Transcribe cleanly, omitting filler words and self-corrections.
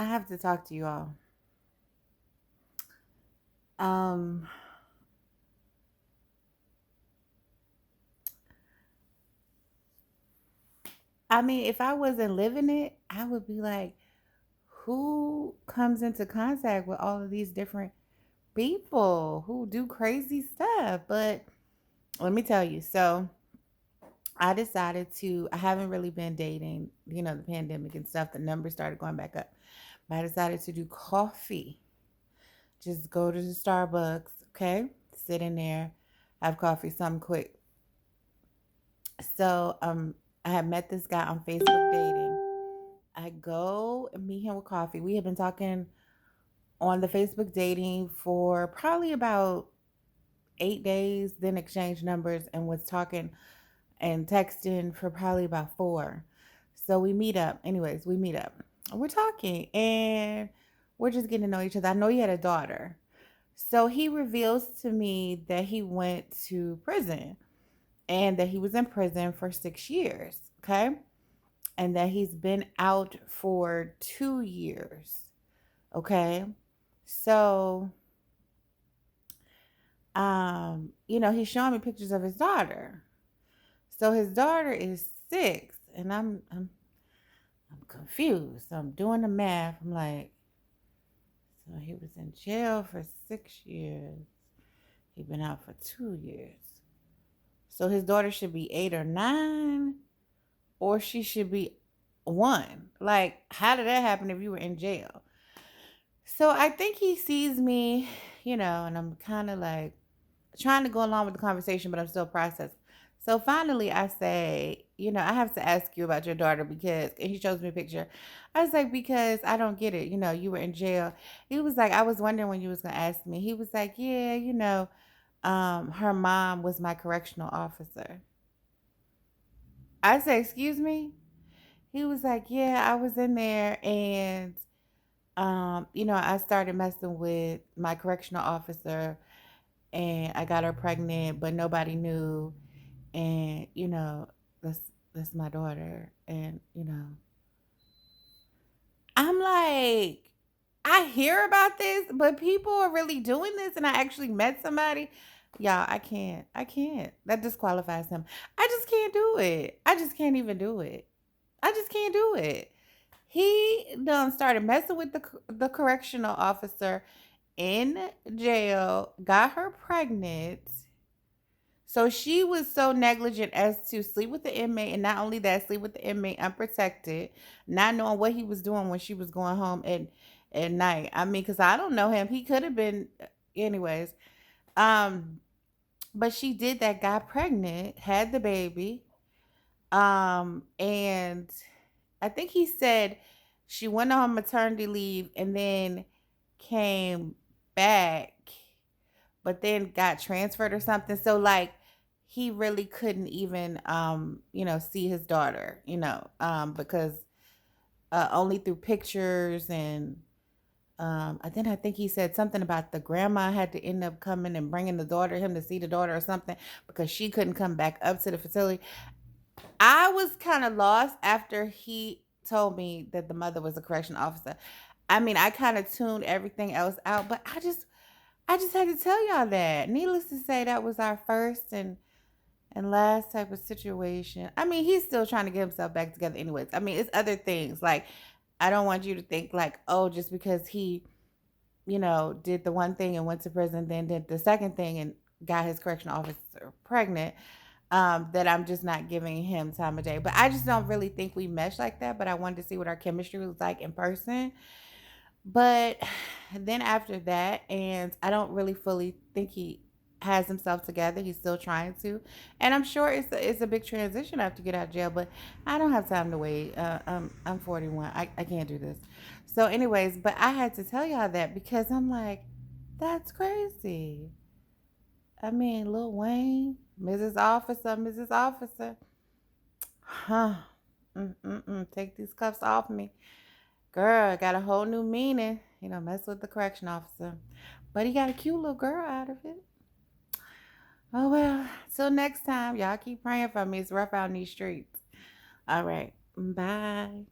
I have to talk to you all. Um, I mean, if I wasn't living it, I would be like, who comes into contact with all of these different people who do crazy stuff? But let me tell you, so I haven't really been dating, the pandemic and stuff, the numbers started going back up. But I decided to do coffee. Just go to the Starbucks, okay? Sit in there, have coffee, something quick. So I had met this guy on Facebook dating. I go and meet him with coffee. We have been talking on the Facebook dating for probably about 8 days, then exchanged numbers and was talking and texting for probably about four. So we meet up. Anyways, we meet up. We're talking and we're just getting to know each other. I know he had a daughter. So he reveals to me that he went to prison and that he was in prison for 6 years. Okay. And that he's been out for 2 years. Okay. So, he's showing me pictures of his daughter. So his daughter is 6, and I'm confused. So I'm doing the math. I'm like, so he was in jail for 6 years. He's been out for 2 years. So his daughter should be 8 or 9, or she should be 1. Like, how did that happen if you were in jail? So I think he sees me, and I'm kind of like trying to go along with the conversation, but I'm still processing. So finally, I say, I have to ask you about your daughter and he shows me a picture. I was like, because I don't get it. You were in jail. He was like, I was wondering when you was going to ask me. He was like, yeah, her mom was my correctional officer. I said, excuse me? He was like, yeah, I was in there and I started messing with my correctional officer and I got her pregnant, but nobody knew. And, that's that's my daughter. And, I'm like, I hear about this, but people are really doing this and I actually met somebody. Y'all, I can't. I can't. That disqualifies him. I just can't do it. I just can't even do it. I just can't do it. He done started messing with the correctional officer in jail, got her pregnant. So she was so negligent as to sleep with the inmate, and not only that, sleep with the inmate unprotected, not knowing what he was doing when she was going home at night. I mean, because I don't know him. He could have been, anyways. Um, but she did that, got pregnant, had the baby. And I think he said she went on maternity leave and then came back, but then got transferred or something. So like he really couldn't even see his daughter, because only through pictures and I think he said something about the grandma had to end up coming and bringing him to see the daughter or something because she couldn't come back up to the facility. I was kind of lost after he told me that the mother was a correction officer. I mean, I kind of tuned everything else out, but I just had to tell y'all that. Needless to say, that was our first and last type of situation. I mean, he's still trying to get himself back together anyways. I mean, it's other things. Like, I don't want you to think like, oh, just because he, did the one thing and went to prison, then did the second thing and got his correctional officer pregnant, that I'm just not giving him time of day. But I just don't really think we mesh like that. But I wanted to see what our chemistry was like in person. But then after that, and I don't really fully think he has himself together. He's still trying to, and I'm sure it's a big transition after you get out of jail. But I don't have time to wait. I'm 41. I can't do this. So, anyways, but I had to tell y'all that because I'm like, that's crazy. I mean, Lil Wayne, Mrs. Officer, huh? Take these cuffs off me. Girl, got a whole new meaning. Mess with the correction officer. But he got a cute little girl out of it. Oh well. Till next time, y'all keep praying for me. It's rough out in these streets. All right. Bye.